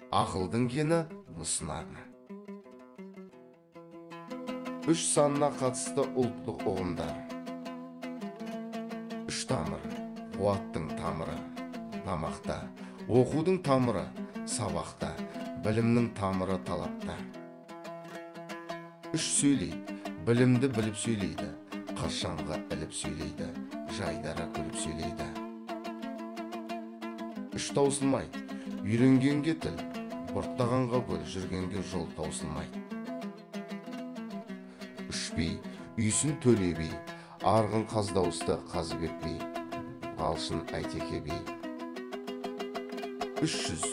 ақылдың кені мұсынарына. Үш санына қатысты ұлттық ұғымдар. Үш тамыр, қуаттың тамыры, намақта, оқудың тамыры, сабақта, білімнің тамыры талапта. Үш сөйлейді, білімді біліп сөйлейді, қыршанға іліп сөйлейді, жайдара күліп сөйлейді. Үш таусылмайды, үйренгенге тіл, бұрттағанға көл, жүргенге жол таусылмайды. Үш би, үйсін төле би, арғын қаздауысты қазыбек би, алшын әйтеке би. Үш жүз,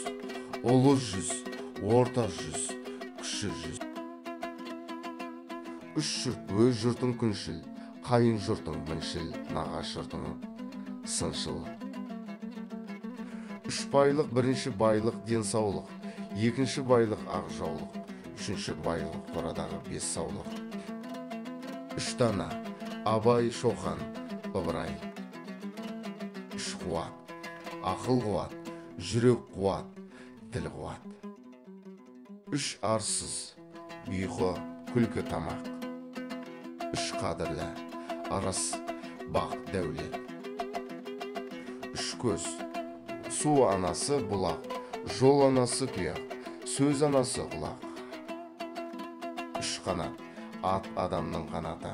ұлы жүз, орта жүз, кіші жүз. Үш жұрт, өз жұртың күншіл, қайын жұртың міншіл, нағаш жұртың сыншыл. Үш байлық, бірінші байлық денсаулық, екінші байлық ақ жаулық, үшінші байлық қорадағы бес саулық. Үш дана, абай, шоқан, ыбырай. Үш қуат, ақыл қуат, жүрек қуат, тіл қуат. Үш арсыз, ұйқы, күлкі тамақ. Үш қадірлі, ырыс, бақ, дәулет. Үш көз, су анасы бұлақ, жол анасы тұяқ, сөз анасы құлақ. Үш қанат, ат адамның қанаты,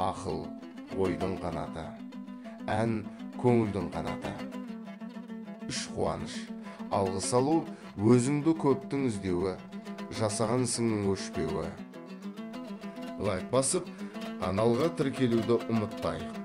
ақыл ойдың қанаты, ән көңілдің қанаты. Үш қуаныш, алғыс алу, өзіңді көптің іздеуі, жасаған ісіңнің өшпеуі. Лайк басып, каналға тіркелуді ұмытпайық.